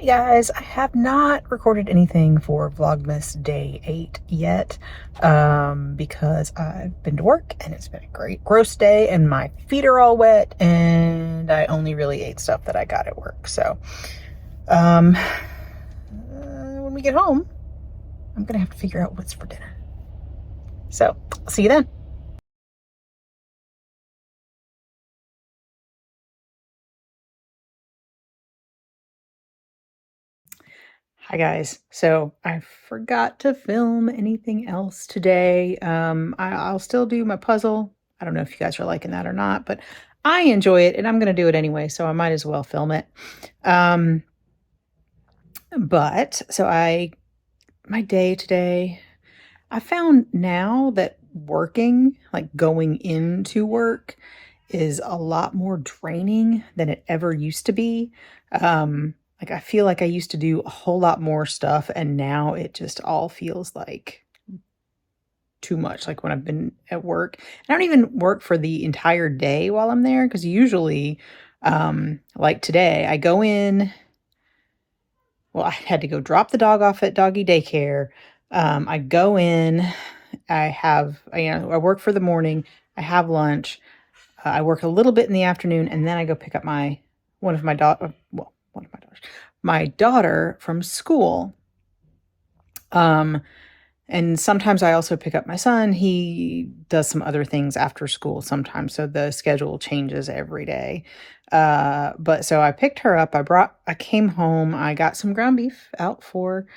Hey guys, I have not recorded anything for Vlogmas Day 8 yet because I've been to work and it's been a great gross day and my feet are all wet and I only really ate stuff that I got at work. So when we get home, I'm gonna have to figure out what's for dinner. So I'll see you then. Hi guys. So I forgot to film anything else today. I'll still do my puzzle. I don't know if you guys are liking that or not, but I enjoy it and I'm going to do it anyway, so I might as well film it. Um, my day today, I found now that working, like going into work, is a lot more draining than it ever used to be. Like I feel like I used to do a whole lot more stuff and now it just all feels like too much. Like when I've been at work, and I don't even work for the entire day while I'm there because usually, like today, I go in. Well, I had to go drop the dog off at doggy daycare. I go in. I work for the morning. I have lunch. I work a little bit in the afternoon, and then I go pick up one of my daughter, well, one of my daughters, my daughter from school. And sometimes I also pick up my son. He does some other things after school sometimes, so the schedule changes every day. But so I picked her up. I came home. I got some ground beef out for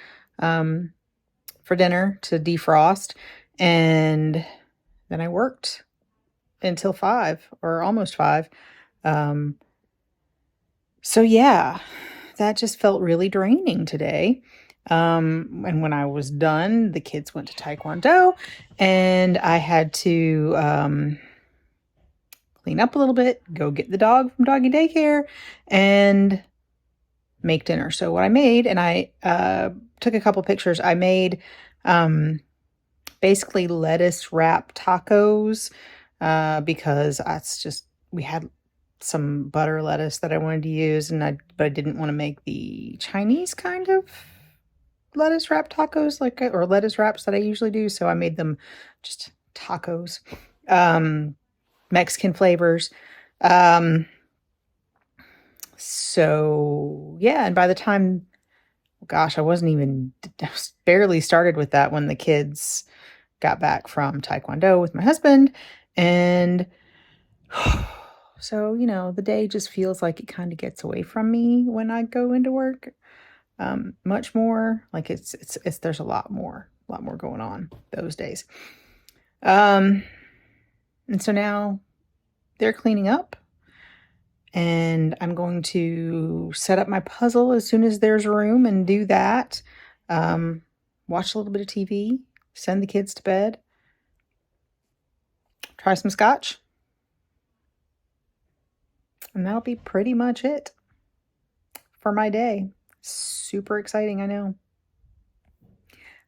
dinner to defrost, and then I worked until 5 or almost 5. So yeah, that just felt really draining today. And when I was done, the kids went to Taekwondo and I had to clean up a little bit, go get the dog from doggy daycare and make dinner. So what I made, and I took a couple pictures, I made basically lettuce wrap tacos because we had some butter lettuce that I wanted to use, but I didn't want to make the Chinese kind of lettuce wrap tacos or lettuce wraps that I usually do. So I made them just tacos, Mexican flavors. So yeah, and by the time, gosh, I was barely started with that when the kids got back from Taekwondo with my husband. And so, the day just feels like it kind of gets away from me when I go into work. Much more like there's a lot more going on those days. And so now they're cleaning up and I'm going to set up my puzzle as soon as there's room and do that. Watch a little bit of TV, send the kids to bed, try some scotch. And that'll be pretty much it for my day. Super exciting, I know.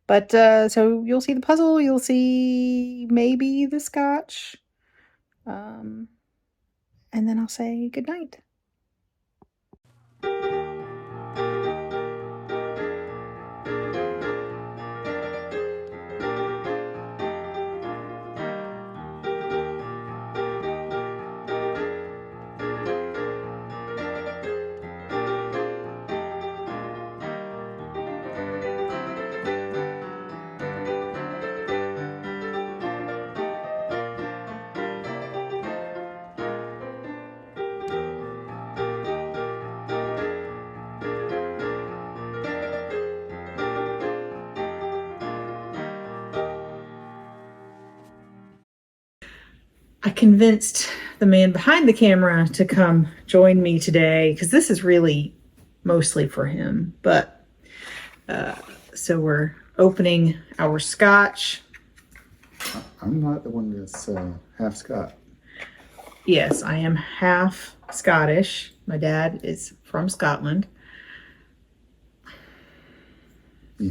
But so you'll see the puzzle, you'll see maybe the scotch. And then I'll say good night. I convinced the man behind the camera to come join me today because this is really mostly for him. But so we're opening our scotch. I'm not the one that's half Scot. Yes, I am half Scottish. My dad is from Scotland.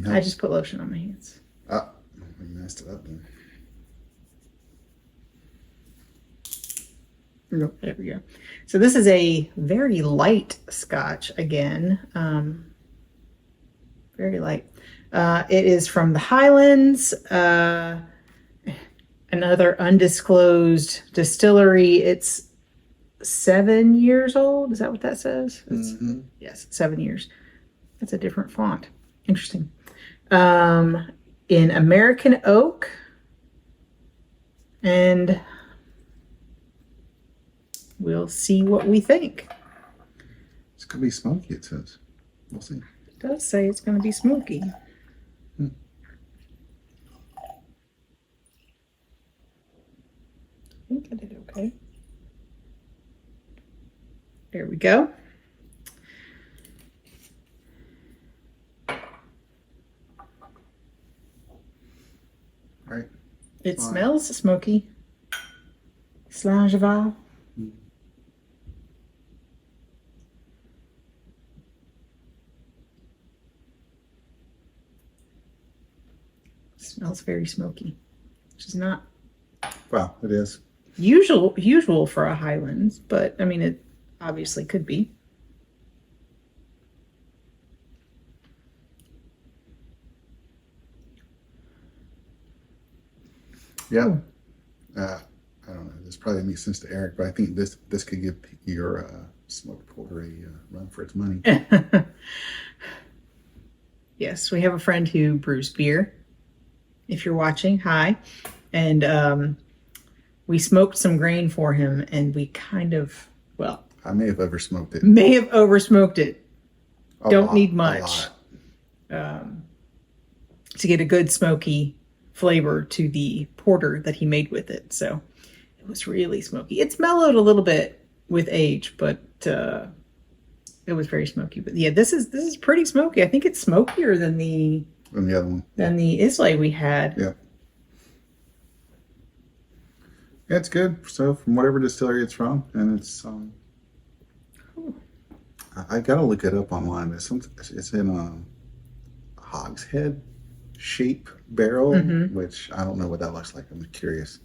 I just put lotion on my hands. Ah, we messed it up then. Nope. There we go. So this is a very light scotch again. Very light. It is from the Highlands, another undisclosed distillery. It's 7 years old. Is that what that says? Yes, 7 years. That's a different font. Interesting. In American oak. And we'll see what we think. It's going to be smoky, it says. We'll see. It does say it's going to be smoky. I think I did okay. There we go. Right. It smells smoky. Slangeval. Smells very smoky, which is not Wow, it is. usual for a Highlands, but I mean, it obviously could be. Yeah. I don't know. This probably makes sense to Eric, but I think this could give your smoked porter a run for its money. Yes, we have a friend who brews beer. If you're watching, hi. And we smoked some grain for him, and we kind of, well, I may have oversmoked it. may have oversmoked it. Don't need A much lot. to get a good smoky flavor to the porter that he made with it. So it was really smoky. It's mellowed a little bit with age, but it was very smoky. But yeah, this is pretty smoky. I think it's smokier than the other one. Than the Islay we had. Yeah. Yeah, it's good. So from whatever distillery it's from, and it's I gotta look it up online. It's in a hogshead shape barrel, which I don't know what that looks like. I'm curious.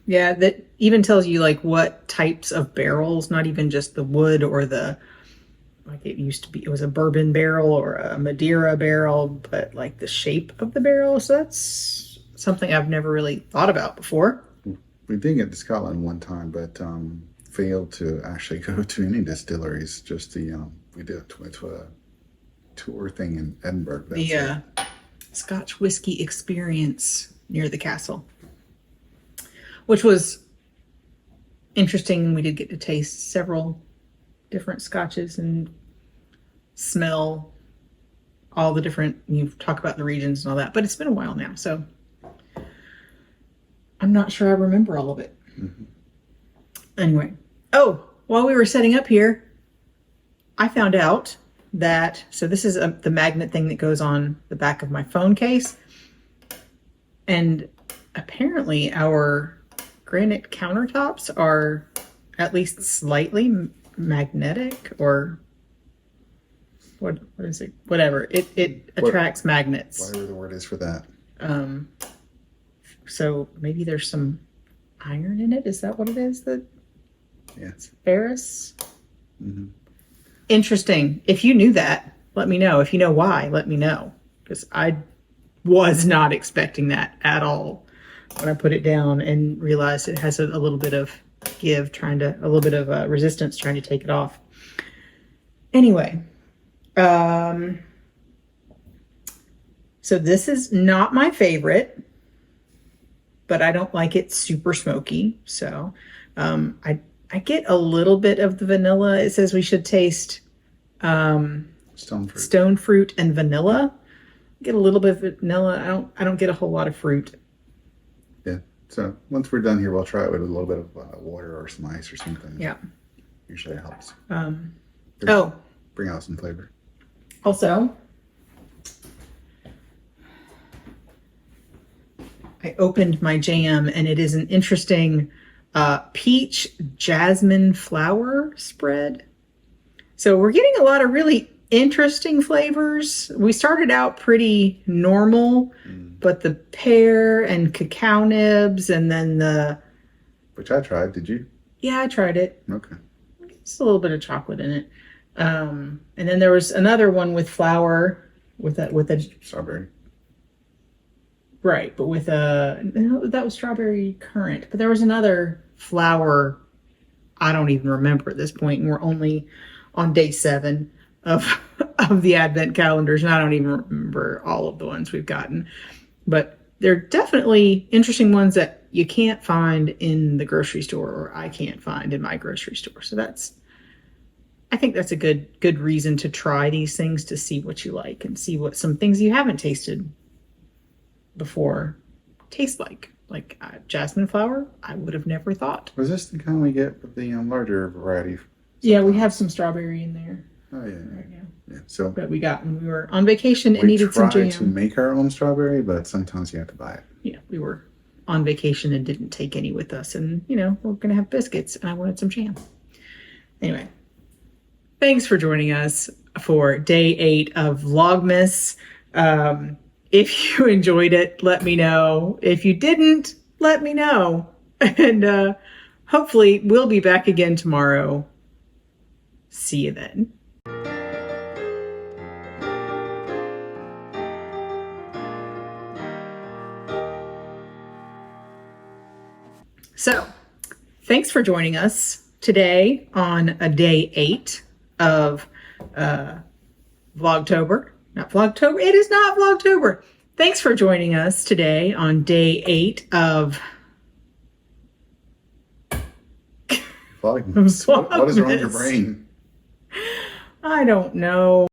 Yeah, that even tells you like what types of barrels, not even just the wood or the, like it used to be, it was a bourbon barrel or a Madeira barrel, but like the shape of the barrel. So that's something I've never really thought about before. We did get to Scotland one time, but failed to actually go to any distilleries. Just we did a tour thing in Edinburgh. The Scotch whiskey experience near the castle, which was interesting. We did get to taste several different scotches and smell all the different, you talk about the regions and all that, but it's been a while now, so I'm not sure I remember all of it. Anyway, while we were setting up here, I found out that, so this is the magnet thing that goes on the back of my phone case, and apparently our granite countertops are at least slightly magnetic, or what is it? Whatever. It attracts magnets. Whatever the word is for that. So maybe there's some iron in it. Is that what it is? Yes. Ferrous? Interesting. If you knew that, let me know. If you know why, let me know. Because I was not expecting that at all when I put it down and realized it has a little bit of give, a little bit of resistance trying to take it off. Anyway, so this is not my favorite, but I don't like it super smoky. So I get a little bit of the vanilla. It says we should taste stone fruit and vanilla. Get a little bit of vanilla. I don't get a whole lot of fruit. Yeah. So once we're done here, we'll try it with a little bit of water or some ice or something. Yeah. Usually it helps. Bring out some flavor. Also, I opened my jam and it is an interesting peach jasmine flower spread. So we're getting a lot of really interesting flavors. We started out pretty normal, but the pear and cacao nibs and then which I tried. Did you? Yeah, I tried it. Okay. It's a little bit of chocolate in it. And then there was another one with flour with a Strawberry. right, but with a no, that was strawberry currant. But there was another flower. I don't even remember at this point, and we're only on day 7 of of the advent calendars, and I don't even remember all of the ones we've gotten. But they're definitely interesting ones that you can't find in the grocery store, or I can't find in my grocery store. So I think that's a good reason to try these things, to see what you like and see what some things you haven't tasted before taste like jasmine flower. I would have never thought. Was this the kind we get with the larger variety? Yeah, we have some strawberry in there Oh yeah, right now. yeah. So That we got when we were on vacation and we needed some try jam. to make our own strawberry, but sometimes you have to buy it. Yeah, we were on vacation and didn't take any with us, and we're gonna have biscuits, and I wanted some jam. Anyway, thanks for joining us for day 8 of Vlogmas. If you enjoyed it, let me know. If you didn't, let me know. And hopefully we'll be back again tomorrow. See you then. So, thanks for joining us today on a day 8 of Vlogtober. Not Vlogtober. It is not Vlogtober. Thanks for joining us today on day 8 of Vlogmas. What is wrong with your Vlogmas. brain? I don't know.